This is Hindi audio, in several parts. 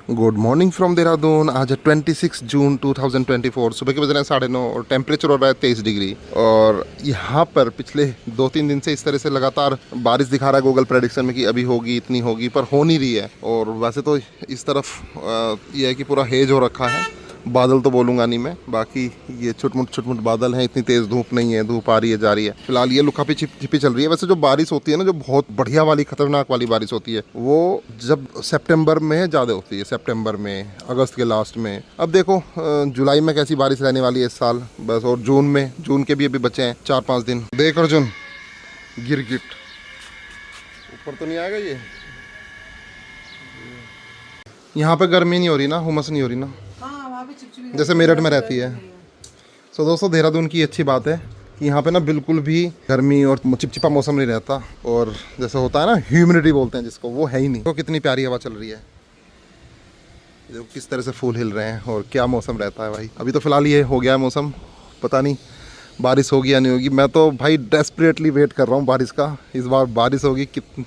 Good morning from Dehradun. आज है 26 जून 2024। सुबह के बज रहे हैं 9:30 और टेम्परेचर हो रहा है 23 डिग्री। और यहाँ पर पिछले 2-3 दिन से इस तरह से लगातार बारिश दिखा रहा है गूगल प्रेडिक्शन में कि अभी होगी, इतनी होगी, पर हो नहीं रही है। और वैसे तो इस तरफ ये है कि पूरा हेज हो रखा है। बादल तो बोलूँगा नहीं मैं, बाकी ये छुटमुट बादल हैं, इतनी तेज़ धूप नहीं है, धूप आ रही है जा रही है। फिलहाल ये लुकापी छिपी चल रही है। वैसे जो बारिश होती है ना, जो बहुत बढ़िया वाली खतरनाक वाली बारिश होती है, वो जब सितंबर में ज़्यादा होती है, सितंबर में, अगस्त के लास्ट में। अब देखो जुलाई में कैसी बारिश रहने वाली है इस साल बस। और जून के भी अभी बचे हैं 4-5 दिन। देख अर्जुन, गिरगिट ऊपर तो नहीं आएगा ये। यहाँ पे गर्मी नहीं हो रही ना, हुमस नहीं हो रही ना, जैसे मेरठ में रहती है। सो दोस्तों, देहरादून की अच्छी बात है कि यहाँ पे ना बिल्कुल भी गर्मी और चिपचिपा मौसम नहीं रहता। और जैसे होता है ना, ह्यूमिडिटी बोलते हैं जिसको, वो है ही नहीं। तो कितनी प्यारी हवा चल रही है, देखो किस तरह से फूल हिल रहे हैं और क्या मौसम रहता है भाई। अभी तो फिलहाल ये हो गया है मौसम, पता नहीं बारिश होगी या नहीं होगी। मैं तो भाई डेस्परेटली वेट कर रहा हूँ बारिश का। इस बार बारिश होगी, कितनी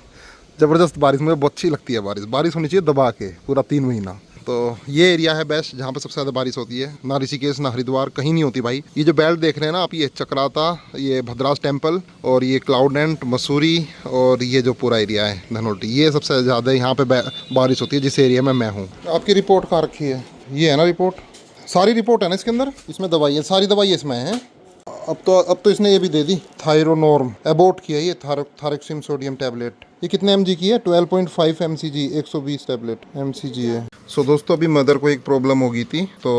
ज़बरदस्त बारिश, मुझे बहुत अच्छी लगती है बारिश होनी चाहिए दबा के पूरा 3 महीना। तो ये एरिया है बेस्ट, जहाँ पे सबसे ज़्यादा बारिश होती है। ना ऋषिकेश ना हरिद्वार, कहीं नहीं होती भाई। ये जो बेल्ट देख रहे हैं ना आप, ये चक्राता, ये भद्रास टेम्पल और ये क्लाउडेंट, मसूरी और ये जो पूरा एरिया है धनोल्टी, ये सबसे ज़्यादा यहाँ पे बारिश होती है जिस एरिया में मैं हूँ। आपकी रिपोर्ट कहाँ रखी है? ये है ना रिपोर्ट, सारी रिपोर्ट है ना इसके अंदर। इसमें दवाई है, सारी दवाई इसमें है। अब तो इसने ये भी दे दी, थायरोनॉर्म एबोट की है ये, थायरोक्सिम सोडियम टैबलेट। ये कितने mg की है? 12.5 mcg, 120 टैबलेट mcg है। सो दोस्तों, अभी मदर को एक प्रॉब्लम हो गई थी, तो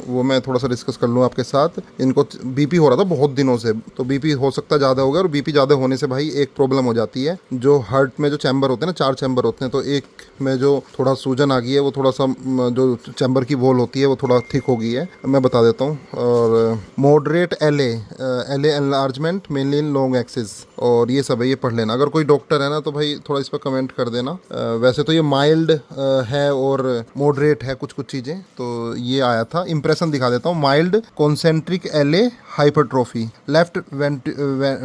वो मैं थोड़ा सा डिस्कस कर लूँ आपके साथ। इनको बीपी हो रहा था बहुत दिनों से, तो बीपी हो सकता है ज़्यादा हो गया। और बीपी ज़्यादा होने से भाई एक प्रॉब्लम हो जाती है, जो हार्ट में जो चैम्बर होते हैं ना, 4 चैम्बर होते हैं, तो एक में जो थोड़ा सूजन आ गई है, वो थोड़ा सा जो चैम्बर की वॉल होती है वो थोड़ा थिक हो गई है, मैं बता देता हूँ। और moderate L enlargement mainly in long axis, और ये सब है, ये पढ़ लेना। अगर कोई डॉक्टर है ना तो भाई थोड़ा इस पर कमेंट कर देना। वैसे तो ये माइल्ड है और मॉडरेट है कुछ चीज़ें। तो ये आया था, इंप्रेशन दिखा देता हूँ। माइल्ड कॉन्सेंट्रिक एले हाइपरट्रोफी, लेफ्ट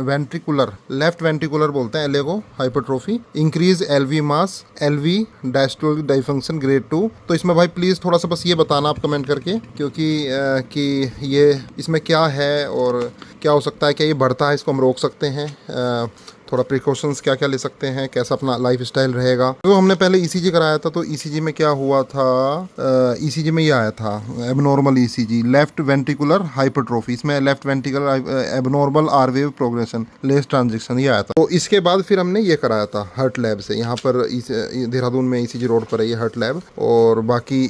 वेंट्रिकुलर बोलते हैं एले को, हाइपरट्रोफी, इंक्रीज एलवी मास, एलवी डायस्टोलिक डाइफंक्शन ग्रेड 2। तो इसमें भाई प्लीज़ थोड़ा सा बस ये बताना आप कमेंट करके, क्योंकि कि ये इसमें क्या है और क्या हो सकता है, क्या ये बढ़ता है, इसको हम रोक सकते हैं, थोड़ा प्रिकॉशंस क्या क्या ले सकते हैं, कैसा अपना लाइफ स्टाइल रहेगा। तो हमने पहले ईसीजी कराया था, तो ईसीजी में क्या हुआ था, ईसीजी में ये आया था abnormal ECG, left ventricular hypertrophy. इसमें left ventricular abnormal R wave progression, less transaction, ये आया था। तो इसके बाद फिर हमने ये कराया था हर्ट लैब से, यहाँ पर देहरादून में ईसीजी रोड पर है ये हर्ट लैब। और बाकी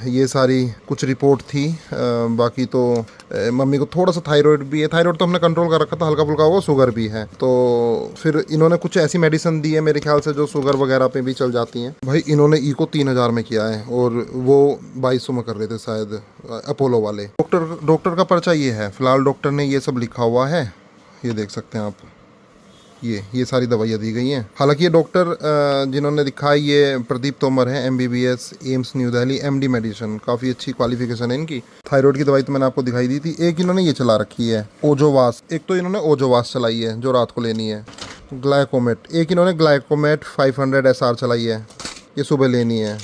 ये सारी कुछ रिपोर्ट थी। बाकी तो मम्मी को थोड़ा सा थायराइड भी है, थायराइड तो हमने कंट्रोल कर रखा था, हल्का फुल्का हुआ, शुगर भी है। तो फिर इन्होंने कुछ ऐसी मेडिसिन दी है मेरे ख्याल से जो शुगर वगैरह पे भी चल जाती हैं। भाई इन्होंने इको 3000 में किया है और वो 2200 में कर रहे थे शायद, अपोलो वाले। डॉक्टर का पर्चा ये है, फिलहाल डॉक्टर ने ये सब लिखा हुआ है, ये देख सकते हैं आप। ये सारी दवाइयाँ दी गई हैं। हालांकि ये डॉक्टर जिन्होंने लिखा है ये प्रदीप तोमर है, MBBS, AIIMS new Delhi, MD medicine, काफ़ी अच्छी क्वालिफिकेशन है इनकी। थायराइड की दवाई तो मैंने आपको दिखाई दी थी। एक इन्होंने ये चला रखी है ओजोवास, एक तो इन्होंने ओजोवास चलाई है जो रात को लेनी है। ग्लाइकोमेट, एक इन्होंने ग्लाइकोमेट 500 SR चलाई है, ये सुबह लेनी है।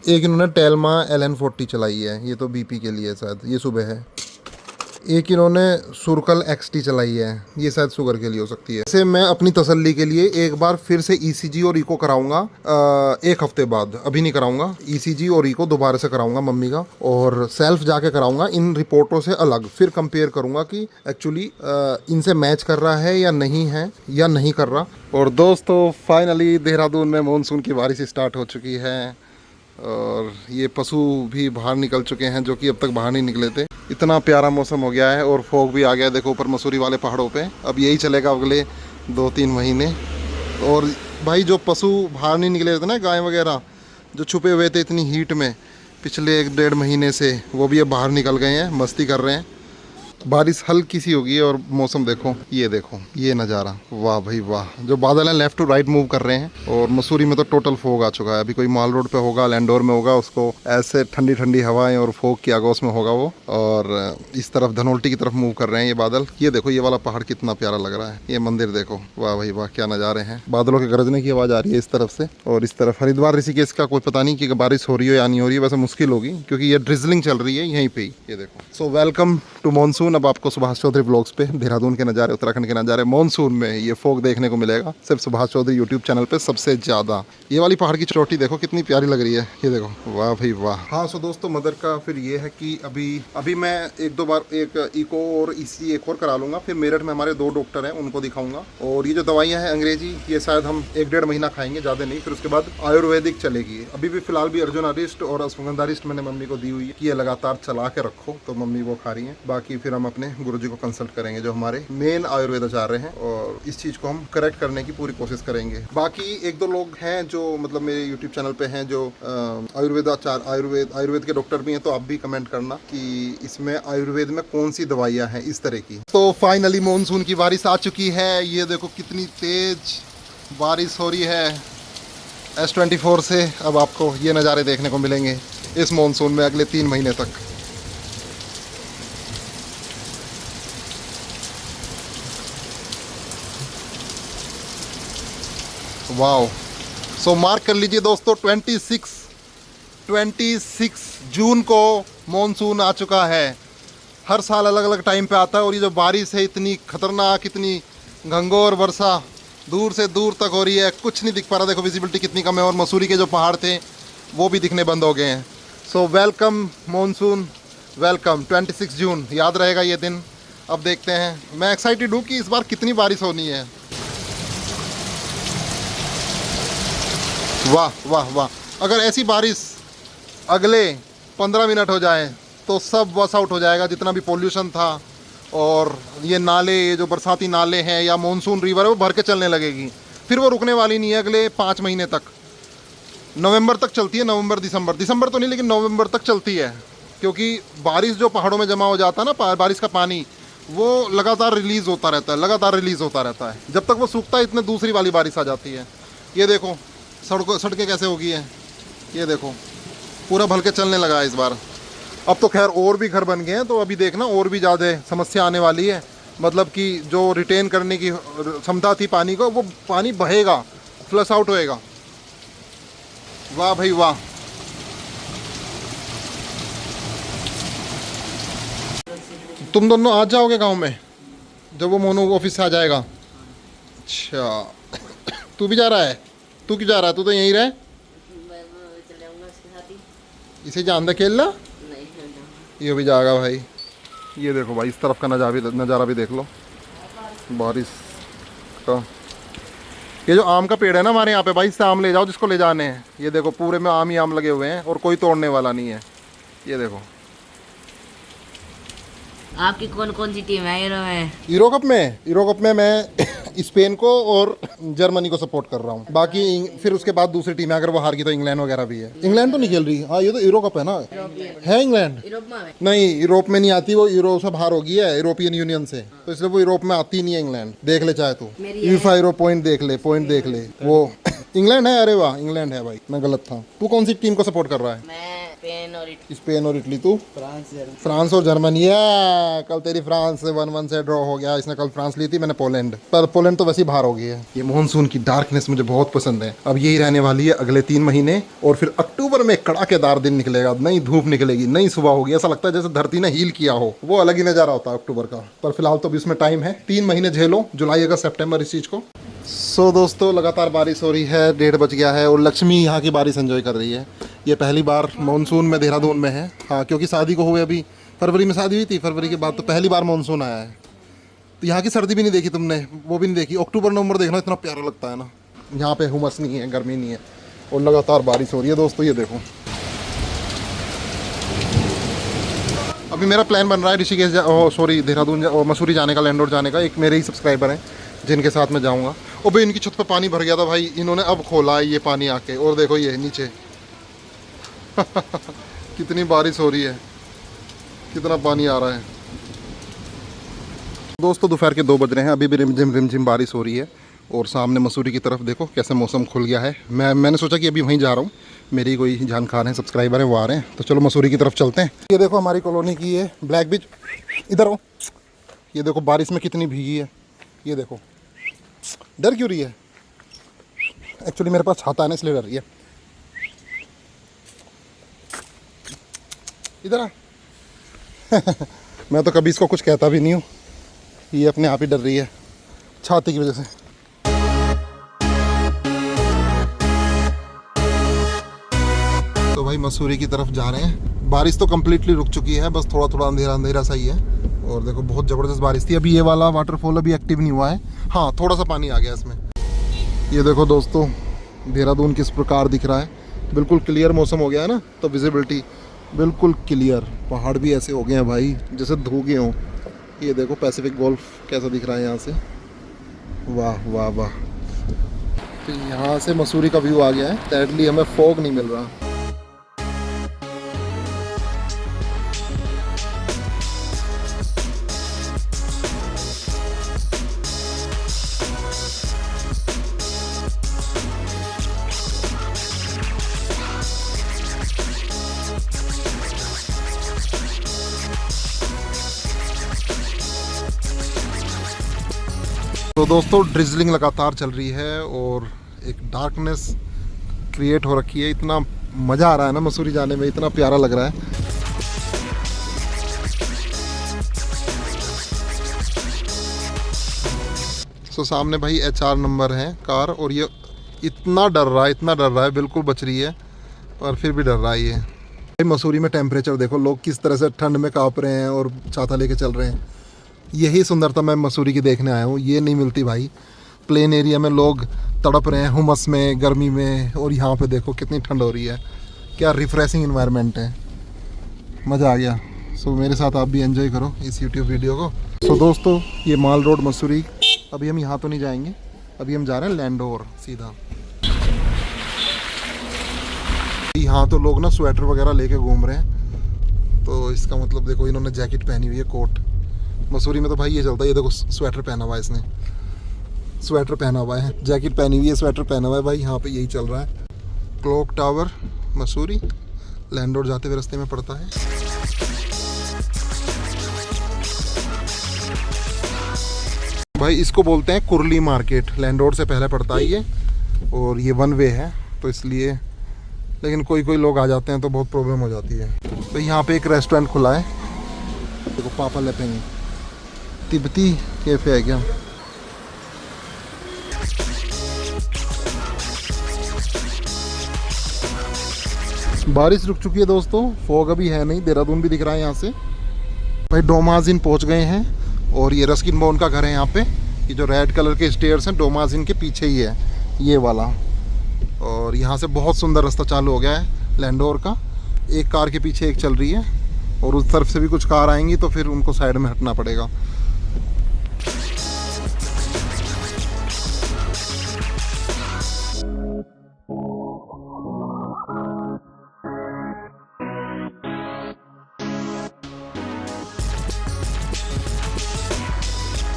एक इन्होंने टेल्मा LN40 चलाई है, ये तो BP के लिए शायद, ये सुबह है। एक इन्होंने सुरकल XT चलाई है, ये शायद शुगर के लिए हो सकती है। जैसे मैं अपनी तसल्ली के लिए एक बार फिर से ECG और इको कराऊंगा 1 हफ्ते बाद, अभी नहीं कराऊंगा। ECG और इको दोबारा से कराऊंगा मम्मी का, और सेल्फ जाके कराऊंगा इन रिपोर्टों से अलग। फिर कंपेयर करूंगा कि एक्चुअली इनसे मैच कर रहा है या नहीं कर रहा। और दोस्तों, फाइनली देहरादून में मानसून की बारिश स्टार्ट हो चुकी है और ये पशु भी बाहर निकल चुके हैं जो कि अब तक बाहर नहीं निकले थे। इतना प्यारा मौसम हो गया है और फॉग भी आ गया है, देखो ऊपर मसूरी वाले पहाड़ों पे। अब यही चलेगा अगले 2-3 महीने। और भाई जो पशु बाहर नहीं निकले थे ना, गाय वगैरह जो छुपे हुए थे इतनी हीट में पिछले 1-1.5 महीने से, वो भी अब बाहर निकल गए हैं, मस्ती कर रहे हैं। बारिश हल्की सी होगी और मौसम देखो, ये नज़ारा, वाह भाई वाह। जो बादल हैं लेफ्ट टू राइट मूव कर रहे हैं और मसूरी में तो टोटल फोग आ चुका है। अभी कोई माल रोड पे होगा, लैंडोर में होगा, उसको ऐसे ठंडी ठंडी हवाएं और फोग की आगोश में होगा वो। और इस तरफ धनोल्टी की तरफ मूव कर रहे हैं ये बादल। ये देखो ये वाला पहाड़ कितना प्यारा लग रहा है, ये मंदिर देखो, वाह भाई वाह क्या नज़ारे हैं। बादलों के गरजने की आवाज़ आ रही है इस तरफ से, और इस तरफ हरिद्वार ऋषिकेश का कोई पता नहीं कि बारिश हो रही हो या नहीं हो रही है, वैसे मुश्किल होगी क्योंकि ये ड्रिजलिंग चल रही है यहीं पे ही, ये देखो। So welcome to monsoon. अब आपको सुभाष चौधरी ब्लॉग्स पे देहरादून के नज़ारे, उत्तराखंड के नज़ारे मॉनसून में ये फोग देखने को मिलेगा सिर्फ सुभाष चौधरी यूट्यूब चैनल पे सबसे ज़्यादा। ये वाली पहाड़ की चोटी देखो कितनी प्यारी लग रही है, ये देखो, वाह भाई वाह। हाँ सो दोस्तों मदर का फिर ये है कि अभी मैं एक दो बार एक इको और ईसी एक और करा लूँगा। फिर मेरठ में हमारे 2 डॉक्टर हैं, उनको दिखाऊंगा। और ये जो दवाइयाँ हैं अंग्रेजी, ये शायद हम 1-1.5 महीना खाएंगे, ज़्यादा नहीं। फिर उसके बाद आयुर्वेदिक चलेगी। अभी भी फिलहाल भी अर्जुन अरिस्ट और अश्वगंधा अरिस्ट मैंने मम्मी को दी हुई है कि ये लगातार चला के रखो, तो मम्मी वो खा रही हैं। बाकी फिर हम अपने गुरुजी को कंसल्ट करेंगे जो हमारे मेन आयुर्वेदाचार्य हैं, और इस चीज़ को हम करेक्ट करने की पूरी कोशिश करेंगे। बाकी 1-2 लोग हैं जो मतलब मेरे यूट्यूब चैनल पे हैं जो आयुर्वेद के डॉक्टर भी हैं, तो आप भी कमेंट करना कि इसमें आयुर्वेद में कौन सी दवाइयाँ हैं इस तरह की। तो फाइनली मॉनसून की बारिश आ चुकी है। ये देखो कितनी तेज बारिश हो रही है S24 से। अब आपको ये नज़ारे देखने को मिलेंगे इस मॉनसून में अगले 3 महीने तक। वाओ। सो मार्क कर लीजिए दोस्तों, 26 जून को मॉनसून आ चुका है। हर साल अलग अलग टाइम पे आता है, और ये जो बारिश है इतनी खतरनाक, इतनी घंघोर वर्षा दूर से दूर तक हो रही है, कुछ नहीं दिख पा रहा। देखो विजिबिलिटी कितनी कम है, और मसूरी के जो पहाड़ थे वो भी दिखने बंद हो गए हैं। सो वेलकम मॉनसून, वेलकम 26 जून, याद रहेगा ये दिन। अब देखते हैं, मैं एक्साइटेड हूँ कि इस बार कितनी बारिश होनी है। वाह वाह वाह। अगर ऐसी बारिश अगले 15 मिनट हो जाए तो सब वॉश आउट हो जाएगा, जितना भी पोल्यूशन था। और ये नाले, ये जो बरसाती नाले हैं या मॉनसून रिवर है, वो भर के चलने लगेगी। फिर वो रुकने वाली नहीं है अगले 5 महीने तक। नवंबर तक चलती है, नवंबर दिसंबर तो नहीं, लेकिन नवंबर तक चलती है। क्योंकि बारिश जो पहाड़ों में जमा हो जाता है ना, बारिश का पानी, वो लगातार रिलीज़ होता रहता है। जब तक वो सूखता है इतने दूसरी वाली बारिश आ जाती है। ये देखो सड़कें कैसे हो गई हैं, ये देखो पूरा भल के चलने लगा है इस बार। अब तो खैर और भी घर बन गए हैं, तो अभी देखना और भी ज़्यादा समस्या आने वाली है। मतलब कि जो रिटेन करने की क्षमता थी पानी को, वो पानी बहेगा, फ्लश आउट होएगा। वाह भाई वाह। तुम दोनों आ जाओगे गांव में जब वो मोनू ऑफिस से आ जाएगा? अच्छा तू भी जा रहा है? तू क्यों जा रहा है? तू तो यहीं रहे। इसे जान दे खेलना। ये भी जाएगा भाई। ये देखो भाई, इस तरफ का नज़ारा भी देख लो बारिश का। ये जो आम का पेड़ है ना हमारे यहाँ पे भाई, इससे आम ले जाओ जिसको ले जाने हैं। ये देखो पूरे में आम ही आम लगे हुए हैं, और कोई तोड़ने वाला नहीं है। ये देखो। आपकी कौन कौन सी टीम है यूरो कप में मैं स्पेन को और जर्मनी को सपोर्ट कर रहा हूँ। बाकी फिर उसके बाद दूसरी टीम है, अगर वो हार गई तो इंग्लैंड वगैरह भी है। इंग्लैंड तो नहीं खेल रही। हाँ ये तो यूरो कप है ना, है इंग्लैंड नहीं, यूरोप में नहीं आती वो, यूरो से बाहर हो गई है यूरोपियन यूनियन से, तो इसलिए वो यूरोप में आती नहीं है इंग्लैंड। देख ले चाहे तो यूफा यूरो पॉइंट देख ले वो इंग्लैंड है। अरे वाह इंग्लैंड है भाई, मैं गलत था। तू कौन सी टीम को सपोर्ट कर रहा है? मैं स्पेन और इटली। तू? फ्रांस और जर्मनी है। कल तेरी फ्रांस 1-1 से ड्रॉ हो गया। इसने कल फ्रांस ली थी, मैंने पोलैंड, पर पोलैंड तो वैसे ही बाहर हो गई है। ये मॉनसून की डार्कनेस मुझे बहुत पसंद है। अब यही रहने वाली है अगले 3 महीने, और फिर अक्टूबर में कड़ाकेदार दिन निकलेगा, नई धूप निकलेगी, नई सुबह होगी। ऐसा लगता है जैसे धरती ने हील किया हो, वो अलग ही नज़ारा होता है अक्टूबर का। पर फिलहाल तो अभी इसमें टाइम है, 3 महीने झेलो, जुलाई अगस्त सितंबर इस चीज़ को। सो दोस्तों लगातार बारिश हो रही है, 1:30 बज गया है, और लक्ष्मी यहाँ की बारिश एंजॉय कर रही है। ये पहली बार मानसून में देहरादून में है। हाँ क्योंकि शादी को हुए अभी फरवरी में शादी हुई थी, फरवरी के बाद तो पहली बार मानसून आया है। तो यहाँ की सर्दी भी नहीं देखी तुमने, वो भी नहीं देखी। अक्टूबर नवंबर देखना, इतना प्यारा लगता है ना। यहाँ पे हुमस नहीं है, गर्मी नहीं है, और लगातार बारिश हो रही है दोस्तों। ये देखो अभी मेरा प्लान बन रहा है ऋषिकेश देहरादून और मसूरी जाने का, लैंडोर जाने का। एक मेरे ही सब्सक्राइबर हैं जिनके साथ मैं जाऊँगा। और भाई इनकी छत पे पानी भर गया था भाई, इन्होंने अब खोला है ये पानी आके, और देखो ये नीचे कितनी बारिश हो रही है, कितना पानी आ रहा है। दोस्तों दोपहर के 2 बज रहे हैं, अभी भी रिमझिम बारिश हो रही है और सामने मसूरी की तरफ देखो कैसे मौसम खुल गया है। मैंने सोचा कि अभी वहीं जा रहा हूँ, मेरी कोई जानकार हैं, सब्सक्राइबर हैं, वो आ रहे हैं, तो चलो मसूरी की तरफ चलते हैं। ये देखो हमारी कॉलोनी की है ब्लैक बीच, इधर आओ। ये देखो बारिश में कितनी भीगी है, ये देखो। डर क्यों रही है? एक्चुअली मेरे पास छाता है ना, इसलिए डर रही है। इधर आ। मैं तो कभी इसको कुछ कहता भी नहीं हूँ, ये अपने आप ही डर रही है छाते की वजह से। तो भाई मसूरी की तरफ जा रहे हैं। बारिश तो कम्प्लीटली रुक चुकी है, बस थोड़ा थोड़ा अंधेरा अंधेरा सा ही है। और देखो बहुत ज़बरदस्त बारिश थी। अभी ये वाला वाटरफॉल अभी एक्टिव नहीं हुआ है, हाँ थोड़ा सा पानी आ गया इसमें। ये देखो दोस्तों देहरादून किस प्रकार दिख रहा है, बिल्कुल क्लियर मौसम हो गया है ना, तो विजिबिलिटी बिल्कुल क्लियर। पहाड़ भी ऐसे हो गए हैं भाई जैसे धोखे हों। ये देखो पैसिफिक गोल्फ कैसा दिख रहा है यहाँ से, वाह वाह वाह। तो यहाँ से मसूरी का व्यू आ गया है, सैडली हमें फॉग नहीं मिल रहा। तो दोस्तों ड्रिजलिंग लगातार चल रही है और एक डार्कनेस क्रिएट हो रखी है। इतना मज़ा आ रहा है ना मसूरी जाने में, इतना प्यारा लग रहा है। तो सामने भाई HR नंबर है कार, और ये इतना डर रहा है, बिल्कुल बच रही है और फिर भी डर रहा है ये। भाई मसूरी में टेम्परेचर देखो, लोग किस तरह से ठंड में काँप रहे हैं और छाता लेके चल रहे हैं। यही सुंदरता मैं मसूरी की देखने आया हूँ, ये नहीं मिलती भाई। प्लेन एरिया में लोग तड़प रहे हैं हुमस में, गर्मी में, और यहाँ पे देखो कितनी ठंड हो रही है। क्या रिफ्रेशिंग इन्वायरमेंट है, मज़ा आ गया। सो मेरे साथ आप भी एंजॉय करो इस यूट्यूब वीडियो को। सो दोस्तों ये माल रोड मसूरी, अभी हम यहाँ तो नहीं जाएंगे, अभी हम जा रहे हैं लैंडोर सीधा। यहाँ तो लोग ना स्वेटर वगैरह लेके घूम रहे हैं, तो इसका मतलब देखो इन्होंने जैकेट पहनी हुई है, कोट। मसूरी में तो भाई ये चलता है, ये देखो स्वेटर पहना हुआ है इसने, स्वेटर पहना हुआ है, जैकेट पहनी हुई है, स्वेटर पहना हुआ है भाई। यहाँ पे यही चल रहा है। क्लॉक टावर मसूरी लैंडोर जाते हुए रास्ते में पड़ता है। भाई इसको बोलते हैं कुरली मार्केट, लैंडोर से पहले पड़ता है ये, और ये 1 वे है तो इसलिए, लेकिन कोई लोग आ जाते हैं तो बहुत प्रॉब्लम हो जाती है। तो यहाँ पे एक रेस्टोरेंट खुला है, देखो पापा लेपेंगे, तिब्बती कैफे है क्या। बारिश रुक चुकी है दोस्तों, फॉग अभी है नहीं, देहरादून भी दिख रहा है यहाँ से। भाई डोमाजिन पहुँच गए हैं, और ये रस्किन बोन का घर है यहाँ पे। ये जो रेड कलर के स्टेयर्स हैं डोमाजिन के पीछे ही है ये वाला, और यहाँ से बहुत सुंदर रास्ता चालू हो गया है लैंडोर का। एक कार के पीछे एक चल रही है, और उस तरफ से भी कुछ कार आएंगी तो फिर उनको साइड में हटना पड़ेगा।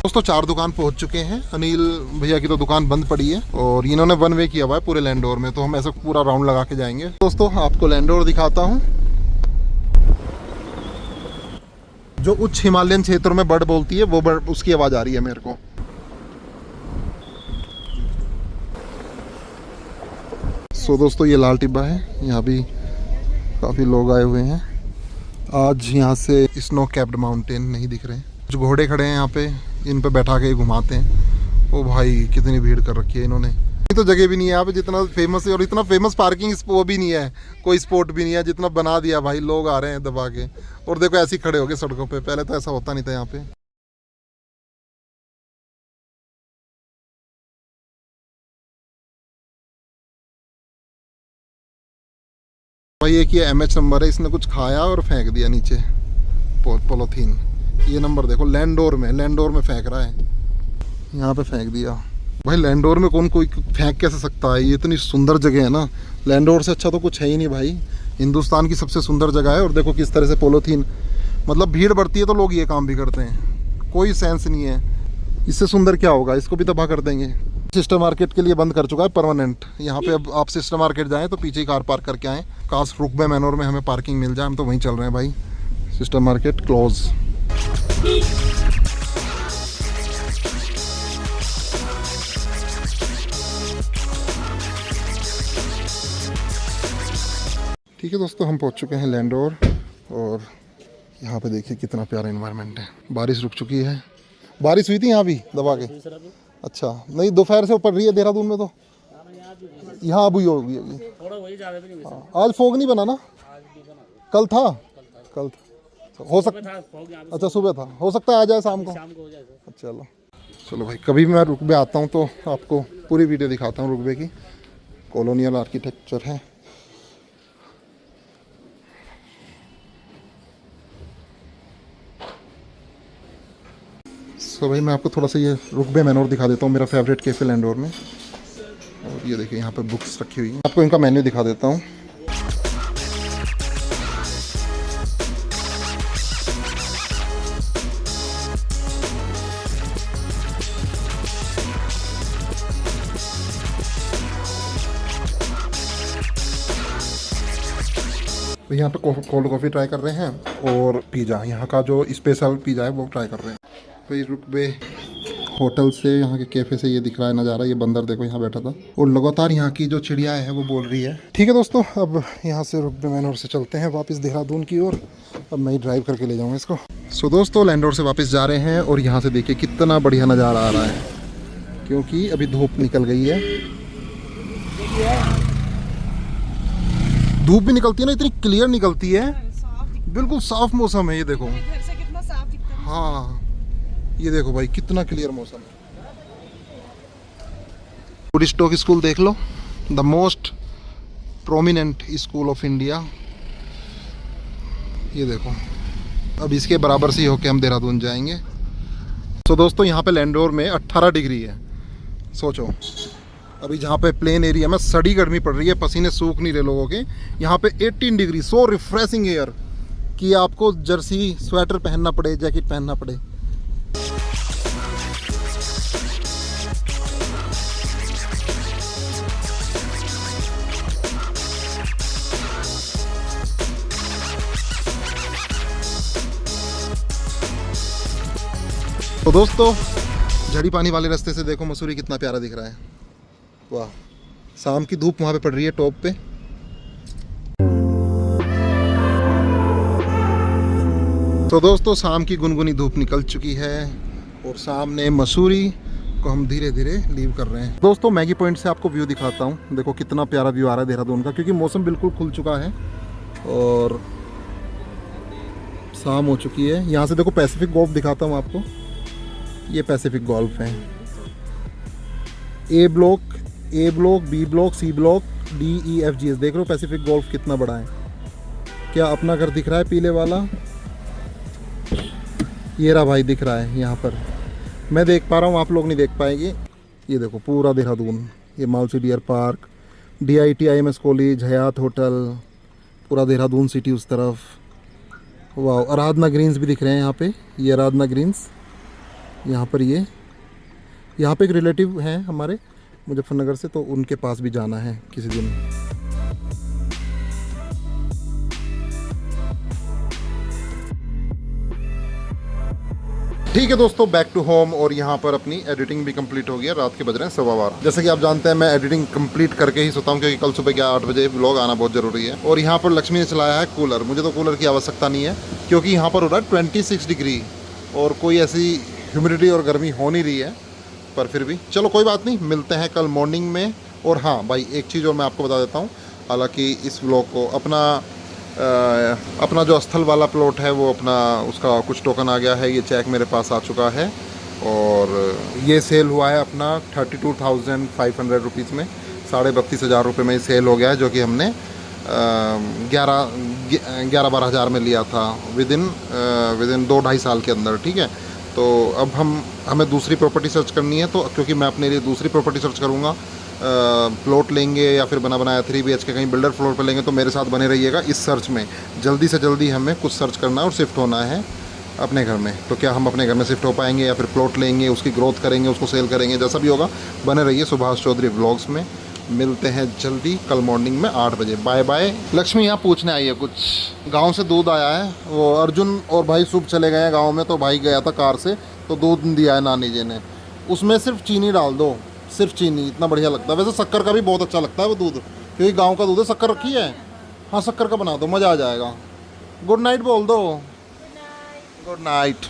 दोस्तों 4 दुकान पहुंच चुके हैं। अनिल भैया की तो दुकान बंद पड़ी है, और इन्होंने 1 वे किया हुआ है पूरे लैंडोर में, तो हम ऐसा पूरा राउंड लगा के जाएंगे। दोस्तों आपको लैंडोर दिखाता हूं। जो उच्च हिमालयन क्षेत्रों में बर्ड बोलती है वो बर्ड, उसकी आवाज़ आ रही है मेरे को। सो दोस्तों ये लाल टिब्बा है, यहाँ भी काफ़ी लोग आए हुए हैं आज। यहाँ से स्नो कैप्ड माउंटेन नहीं दिख रहे हैं, जो घोड़े खड़े हैं यहाँ पे, इन पे बैठा के घुमाते हैं। ओ भाई कितनी भीड़ कर रखी है इन्होंने। तो जगह भी नहीं है यहाँ पे जितना फेमस है, और इतना फेमस पार्किंग वो भी नहीं है, कोई स्पॉट भी नहीं है जितना बना दिया भाई। लोग आ रहे हैं दबा के, और देखो ऐसे ही खड़े हो गए सड़कों पे। पहले तो ऐसा होता नहीं था यहाँ पे। भाई एक ये MH नंबर है, इसने कुछ खाया और फेंक दिया नीचे पॉलीथीन। ये नंबर देखो लैंडोर में फेंक रहा है, यहाँ पे फेंक दिया। भाई लैंडोर में कोई फेंक कैसे सकता है, ये इतनी सुंदर जगह है ना। लैंडोर से अच्छा तो कुछ है ही नहीं भाई, हिंदुस्तान की सबसे सुंदर जगह है। और देखो किस तरह से पॉलीथीन, मतलब भीड़ बढ़ती है तो लोग ये काम भी करते हैं। कोई सेंस नहीं है। इससे सुंदर क्या होगा, इसको भी तबाह कर देंगे। सिस्टर मार्केट के लिए बंद कर चुका है परमानेंट। यहाँ पे अब आप सिस्टर मार्केट जाएं तो पीछे ही कार पार्क करके आएँ। काश रुकबे मैनोर में हमें पार्किंग मिल जाए, हम तो वहीं चल रहे हैं भाई। Sister market close. ठीक है दोस्तों, हम पहुँच चुके हैं लैंडोर और यहाँ पे देखिए कितना प्यारा इन्वायरमेंट है। बारिश रुक चुकी है। बारिश हुई थी यहाँ भी दबा के? अच्छा, नहीं दोपहर से पड़ रही है देहरादून में तो। यहाँ अब हुई होगी। हाँ, आज फोग नहीं बना ना? कल था? कल था, हो सकता। अच्छा सुबह था, हो सकता है आ जाए शाम को। चलो चलो भाई, कभी भी मैं रुकबे आता हूँ तो आपको पूरी वीडियो दिखाता हूँ रुकबे की। कॉलोनियल आर्किटेक्चर है। तो भाई मैं आपको थोड़ा सा ये रुकबे मैनोर दिखा देता हूँ, मेरा फेवरेट कैफे लैंडोर में। और ये देखिए यहाँ पे बुक्स रखी हुई हैं। आपको इनका मेन्यू दिखा देता हूँ। तो यहाँ पे कोल्ड कॉफ़ी ट्राई कर रहे हैं और पिज़्ज़ा, यहाँ का जो स्पेशल पिज़्ज़ा है वो ट्राई कर रहे हैं। भाई रुकबे होटल से, यहाँ के कैफ़े से ये दिख रहा है नज़ारा। ये बंदर देखो यहाँ बैठा था और लगातार यहाँ की जो चिड़िया है वो बोल रही है। ठीक है दोस्तों, अब यहाँ से रुकबे मैनोर से चलते हैं वापस देहरादून की ओर। अब मैं ही ड्राइव करके ले जाऊँगा इसको। सो दोस्तों, लैंडोर से वापस जा रहे हैं और यहाँ से देखिए कितना बढ़िया नज़ारा आ रहा है, क्योंकि अभी धूप निकल गई है। धूप भी निकलती है ना, इतनी क्लियर निकलती है, बिल्कुल साफ मौसम है। ये देखो, घर से कितना साफ दिखता है। हाँ ये देखो भाई कितना क्लियर मौसम है। वुडस्टॉक स्कूल देख लो, the most prominent school of India. ये देखो, अब इसके बराबर से ही होके हम देहरादून जाएंगे। तो दोस्तों यहाँ पे लैंडोर में 18 डिग्री है। सोचो, अभी जहाँ पे प्लेन एरिया में सड़ी गर्मी पड़ रही है, पसीने सूख नहीं रहे लोगों के, यहाँ पे 18 डिग्री, सो रिफ्रेशिंग एयर कि आपको जर्सी स्वेटर पहनना पड़े, जैकेट पहनना पड़े। तो दोस्तों, झड़ी पानी वाले रास्ते से देखो मसूरी कितना प्यारा दिख रहा है। वाह, शाम की धूप वहाँ पे पड़ रही है टॉप पे। तो दोस्तों, शाम की गुनगुनी धूप निकल चुकी है और सामने मसूरी को हम धीरे धीरे लीव कर रहे हैं। दोस्तों, मैगी पॉइंट से आपको व्यू दिखाता हूँ। देखो कितना प्यारा व्यू आ रहा है देहरादून का, क्योंकि मौसम बिल्कुल खुल चुका है और शाम हो चुकी है। यहाँ से देखो पैसिफिक गोल्फ दिखाता हूँ आपको। ये पैसिफिक गोल्फ है। A block, B block, C block, D, E, F, G, H. देख रहे हो पैसिफिक गोल्फ कितना बड़ा है। क्या अपना घर दिख रहा है पीले वाला? ये रहा भाई, दिख रहा है यहाँ पर, मैं देख पा रहा हूँ, आप लोग नहीं देख पाएंगे। ये देखो पूरा देहरादून, ये Malsi deer park, DITIMS college, Hyatt hotel, पूरा देहरादून सिटी उस तरफ। वाह, आराधना ग्रीन्स भी दिख रहे हैं यहाँ पे। ये आराधना ग्रीन्स यहाँ पर, ये यहाँ पे एक रिलेटिव हैं हमारे मुजफ्फरनगर से, तो उनके पास भी जाना है किसी दिन। ठीक है दोस्तों, बैक टू होम। और यहाँ पर अपनी एडिटिंग भी कंप्लीट हो गया। रात के बज रहे हैं 12:15। जैसे कि आप जानते हैं, मैं एडिटिंग कंप्लीट करके ही सोता हूँ, क्योंकि कल सुबह 8 बजे व्लॉग आना बहुत ज़रूरी है। और यहाँ पर लक्ष्मी ने चलाया है कूलर। मुझे तो कूलर की आवश्यकता नहीं है, क्योंकि यहाँ पर हो रहा है 26 डिग्री और कोई ऐसी ह्यूमिडिटी और गर्मी हो नहीं रही है। पर फिर भी चलो कोई बात नहीं, मिलते हैं कल मॉर्निंग में। और हाँ भाई, एक चीज़ और मैं आपको बता देता हूँ। हालांकि इस व्लॉग को अपना जो स्थल वाला प्लॉट है वो अपना, उसका कुछ टोकन आ गया है। ये चेक मेरे पास आ चुका है और ये सेल हुआ है अपना 32,500 रुपीज़ में। 32,500 रुपये में सेल हो गया है, जो कि हमने 11-12 हज़ार में लिया था विद इन 2-2.5 साल के अंदर। ठीक है, तो अब हमें दूसरी प्रॉपर्टी सर्च करनी है। तो क्योंकि मैं अपने लिए दूसरी प्रॉपर्टी सर्च करूँगा, प्लॉट लेंगे या फिर बना बनाया 3 BHK कहीं बिल्डर फ्लोर पर लेंगे, तो मेरे साथ बने रहिएगा इस सर्च में। जल्दी से जल्दी हमें कुछ सर्च करना है और शिफ्ट होना है। अपने घर में। तो क्या हम अपने घर में शिफ्ट हो पाएंगे या फिर प्लॉट लेंगे, उसकी ग्रोथ करेंगे, उसको सेल करेंगे, जैसा भी होगा बने रहिए सुभाष चौधरी व्लॉग्स में। मिलते हैं जल्दी कल मॉर्निंग में 8 बजे। Bye bye. लक्ष्मी यहाँ पूछने आई है कुछ, गांव से दूध आया है। वो अर्जुन और भाई शुभ चले गए हैं गांव में, तो भाई गया था कार से, तो दूध दिया है नानी जी ने। उसमें सिर्फ चीनी डाल दो, सिर्फ चीनी, इतना बढ़िया लगता है। वैसे शक्कर का भी बहुत अच्छा लगता है वो दूध, क्योंकि गाँव का दूध है। शक्कर रखी है? हाँ शक्कर का बना दो, मज़ा आ जाएगा। गुड नाइट बोल दो। Good night.